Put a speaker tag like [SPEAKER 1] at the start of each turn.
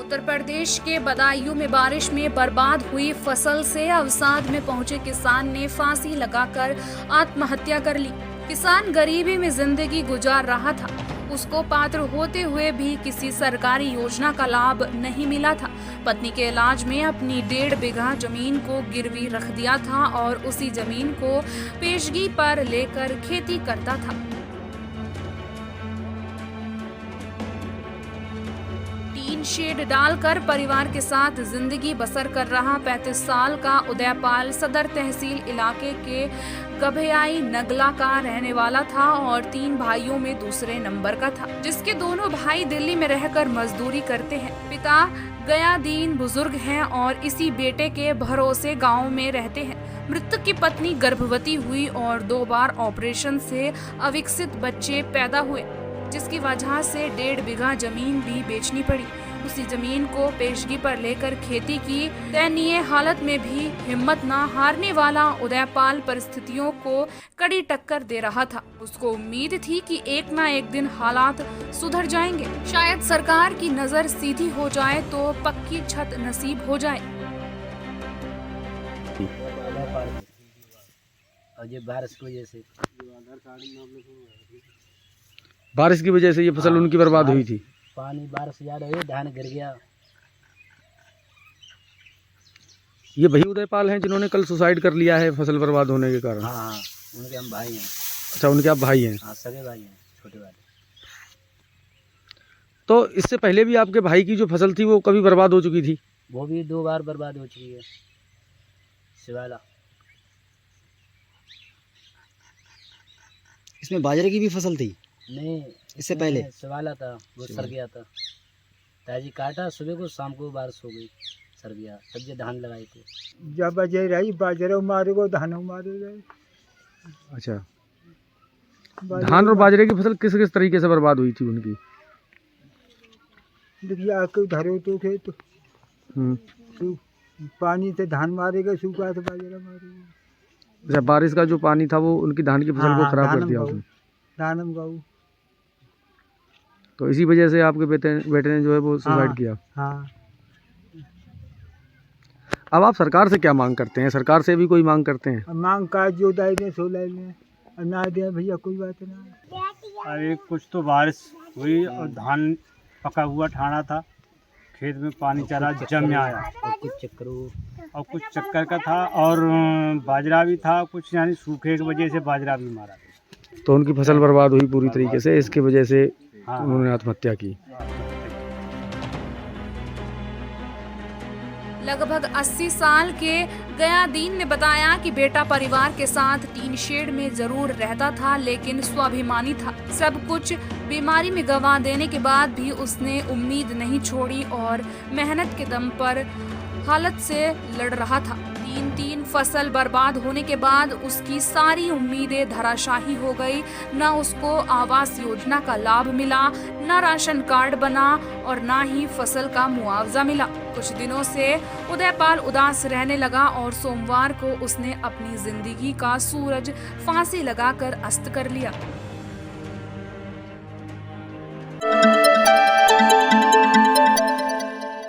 [SPEAKER 1] उत्तर प्रदेश के बदायूं में बारिश में बर्बाद हुई फसल से अवसाद में पहुंचे किसान ने फांसी लगाकर आत्महत्या कर ली। किसान गरीबी में जिंदगी गुजार रहा था। उसको पात्र होते हुए भी किसी सरकारी योजना का लाभ नहीं मिला था। पत्नी के इलाज में अपनी 1.5 बीघा जमीन को गिरवी रख दिया था और उसी जमीन को पेशगी पर लेकर खेती करता था। टीन शेड डालकर परिवार के साथ जिंदगी बसर कर रहा 35 साल का उदयपाल सदर तहसील इलाके के गभयाई नगला का रहने वाला था और 3 भाइयों में दूसरे नंबर का था, जिसके दोनों भाई दिल्ली में रहकर मजदूरी करते हैं। पिता गयादीन बुजुर्ग हैं और इसी बेटे के भरोसे गांव में रहते हैं। मृतक की पत्नी गर्भवती हुई और 2 बार ऑपरेशन से अविकसित बच्चे पैदा हुए, जिसकी वजह से 1.5 बीघा जमीन भी बेचनी पड़ी। उसी जमीन को पेशगी पर लेकर खेती की। दयनीय हालत में भी हिम्मत न हारने वाला उदयपाल परिस्थितियों को कड़ी टक्कर दे रहा था। उसको उम्मीद थी कि एक न एक दिन हालात सुधर जाएंगे, शायद सरकार की नजर सीधी हो जाए तो पक्की छत नसीब हो जाए।
[SPEAKER 2] बारिश की वजह से ये फसल उनकी बर्बाद हुई थी।
[SPEAKER 3] पानी बारिश ज्यादा हुई, धान गिर गया।
[SPEAKER 2] ये वही उदयपाल हैं जिन्होंने कल सुसाइड कर लिया है फसल बर्बाद होने के कारण?
[SPEAKER 3] हाँ, उनके हम भाई हैं।
[SPEAKER 2] अच्छा, उनके आप भाई हैं?
[SPEAKER 3] हाँ, सगे भाई हैं, छोटे वाले।
[SPEAKER 2] तो इससे पहले भी आपके भाई की जो फसल थी वो कभी बर्बाद हो चुकी थी?
[SPEAKER 3] वो भी 2 बार बर्बाद हो चुकी है। शिवाला
[SPEAKER 4] इसमें बाजरे की भी फसल थी?
[SPEAKER 3] नहीं,
[SPEAKER 4] इससे पहले
[SPEAKER 3] शिवाला था, वो सर गया था। ताजी काटा, सुबह को शाम को बारिश हो गई, सर गया। तब ये धान लगाए थे।
[SPEAKER 5] जब बजे रही बाजरे मारेगो धानों मारेगा।
[SPEAKER 2] अच्छा, धान और बाजरे की फसल किस किस तरीके से बर्बाद हुई थी उनकी?
[SPEAKER 5] देखिए आके धरो तो खेत पानी से धान मारेगा, सूखा तो बाजरा मारेगा।
[SPEAKER 2] अच्छा, बारिश का जो पानी था वो उनकी धान की फसल को खराब कर दिया उसने।
[SPEAKER 5] धानम गाँव।
[SPEAKER 2] तो इसी वजह से आपके बेटे ने जो है वो सुसाइड किया।
[SPEAKER 5] हाँ।
[SPEAKER 2] अब आप सरकार से क्या मांग करते हैं? सरकार से भी कोई मांग करते हैं?
[SPEAKER 5] मांग का जो दाई दे सो ले लें, ना दे भैया कोई बात ना।
[SPEAKER 6] अरे कुछ तो बारिश हुई और धान पका हुआ ठाना था, खेत में पानी चला जम आया और कुछ चक्कर का था और बाजरा भी था कुछ, यानी सूखे की वजह से बाजरा भी मारा था।
[SPEAKER 2] तो उनकी फसल बर्बाद हुई पूरी तरीके से, इसकी वजह से
[SPEAKER 6] हाँ,
[SPEAKER 2] उन्होंने आत्महत्या की।
[SPEAKER 1] लगभग 80 साल के गयादीन ने बताया कि बेटा परिवार के साथ टीन शेड में जरूर रहता था, लेकिन स्वाभिमानी था। सब कुछ बीमारी में गंवा देने के बाद भी उसने उम्मीद नहीं छोड़ी और मेहनत के दम पर हालत से लड़ रहा था। 3 फसल बर्बाद होने के बाद उसकी सारी उम्मीदें धराशाही हो गई। न उसको आवास योजना का लाभ मिला, न राशन कार्ड बना और न ही फसल का मुआवजा मिला। कुछ दिनों से उदयपाल उदास रहने लगा और सोमवार को उसने अपनी जिंदगी का सूरज फांसी लगाकर अस्त कर लिया।